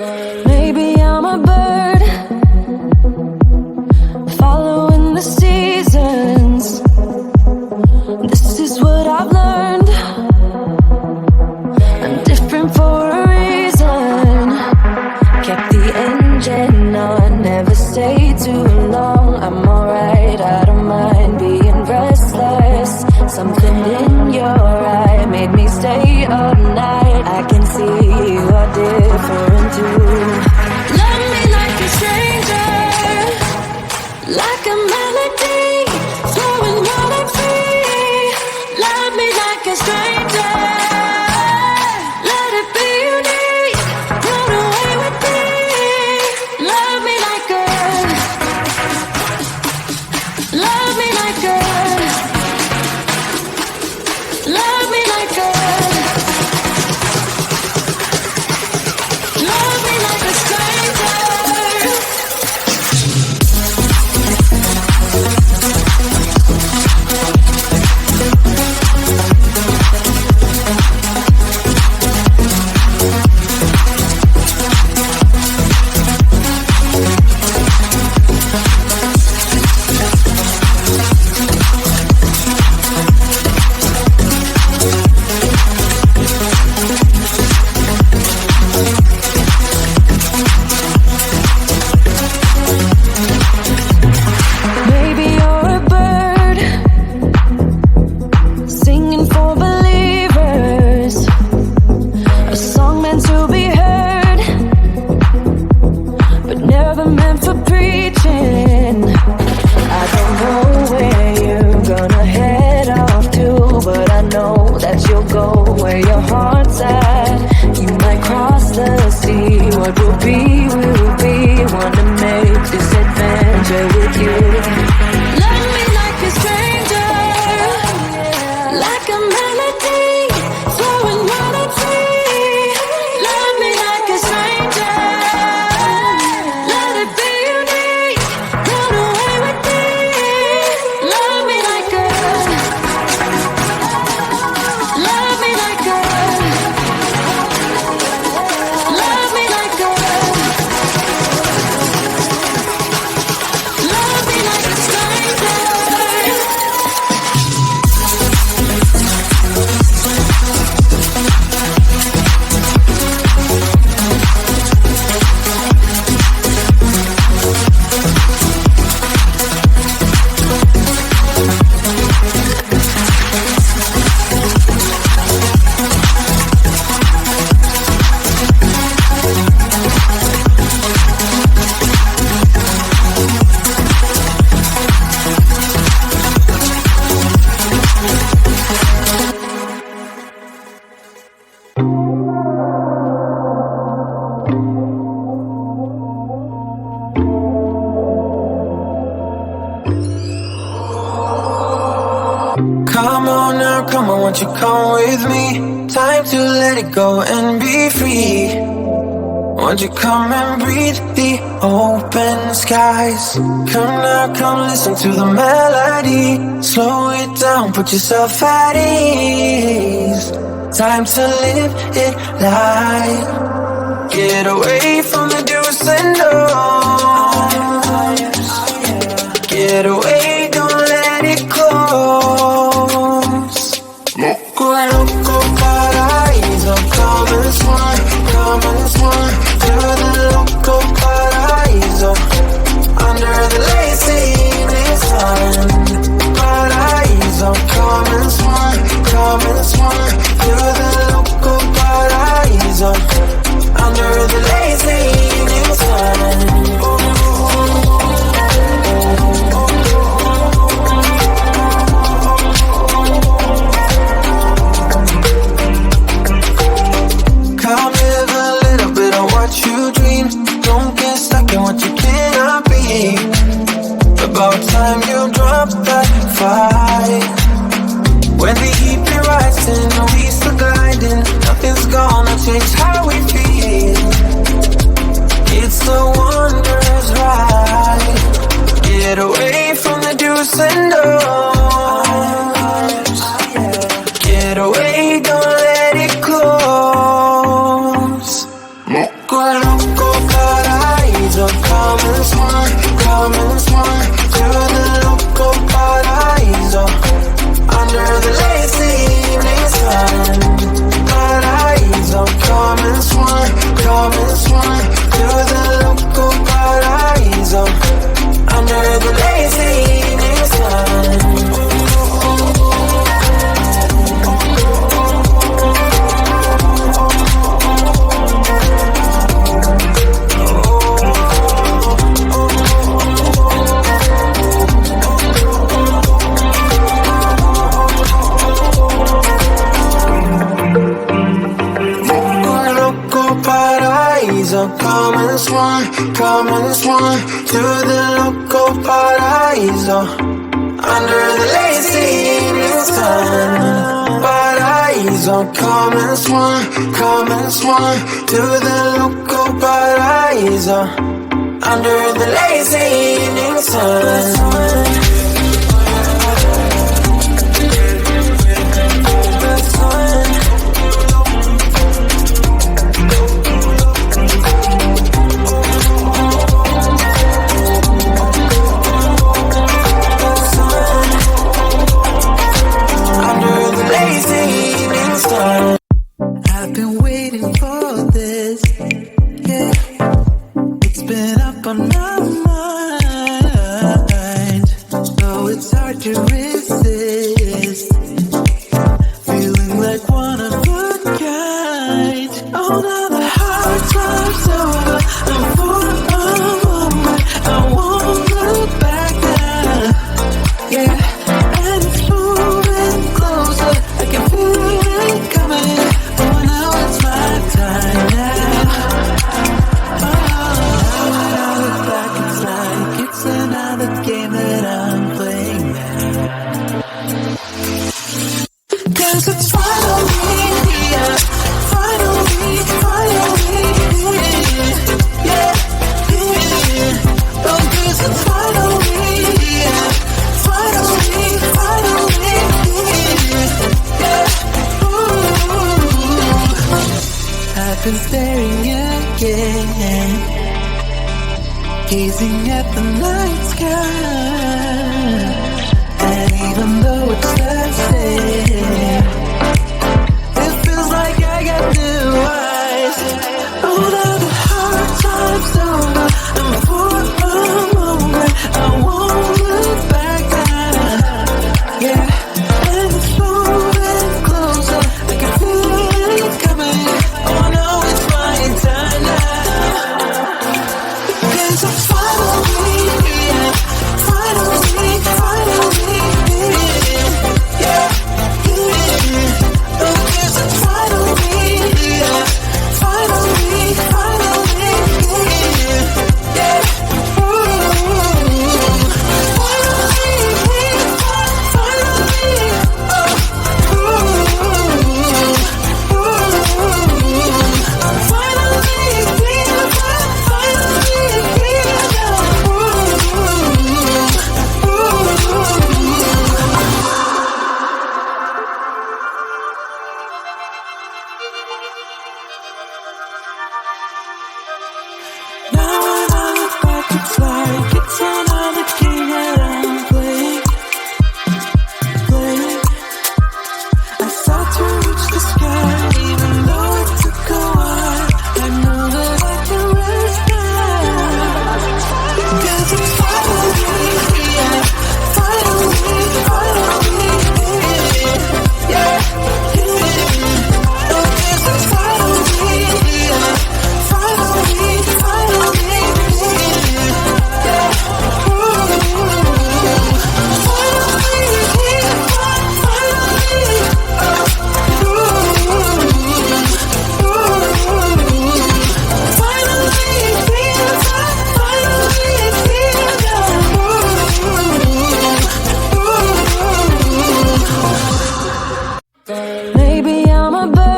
Maybe I'm a bird, following the seasons. This is what I've learned. I'm different for a reason. Kept the engine on, never stay too long. I'm alright, I don't mind being restless. Something in your eye made me stay all night. I can see you are different too. Love me like a stranger, like a melody, flowing wild and free. Love me like a stranger, let it be unique, run away with me. Love me like a, love me like a, love me like a, love me like a stranger. Maybe you're a bird, singing for believers, a song meant to be heard, but never meant for preaching. I don't know where you're gonna head off to, but I know that you'll go where your heart's at. You might cross the sea, what will be, wanna make this adventure with you. Love me like a stranger, like a melody, flowing wild and free. Love me like a stranger, let it be unique, run away with me. Love me like a, love me like a, love me like a, love me like a stranger. Come on now, come on, won't you come with me? Time to let it go and be free. Won't you come and breathe the open skies? Come now, come listen to the melody. Slow it down, put yourself at ease. Time to live it light. Get away from the do's and don'ts. Get away, don't let it close. Loco, loco, paraíso. Come and swim, come and swim through the loco paraíso. Under the lazy evening sun. Paraíso, come and swim through the loco paraíso. Under the lazy evening sun. Come live a little bit of what you dream. Don't get stuck in what you can't come and swan to the local paraíso. Under the lazy evening sun, paraíso. Come and swan to the local paraíso. Under the lazy evening sun. I've been waiting for this, yeah. It's been up on my mind, though it's hard to resist. Feeling like one of a kind. Oh, now the hard time's over. I'm for a moment. I won't look back now, yeah. And it's moving closer. I can feel it coming. Oh, now it's my time now. Oh, when I look back, it's like it's another game that I'm playing now. 'Cause it's finally here, finally, yeah, yeah. Oh, 'cause it's finally here, finally, yeah. Ooh. I've been staring again, gazing at the night sky. And even though it's the same, it feels like I got new eyes. Oh, now the hard time's over. And for a moment, I won't look back now, yeah. And it's moving closer. I can feel it coming. Oh, no, it's my time now. 'Cause I'm finally here, finally, yeah, yeah. Oh, 'cause I'm finally here, finally, yeah. Ooh. Finally here, finally, oh. Ooh. Ooh. Finally here, finally here now. Now when I look back, it's like it's another game that I'm playing. I sought to reach the sky, even though it took a while. I know that I can rest now. 'Cause it's finally here, finally, yeah, yeah. Oh, 'cause it's finally here, finally, yeah. Ooh. Finally here, finally, oh. Ooh. Finally here, finally here now. Maybe I'm a bird.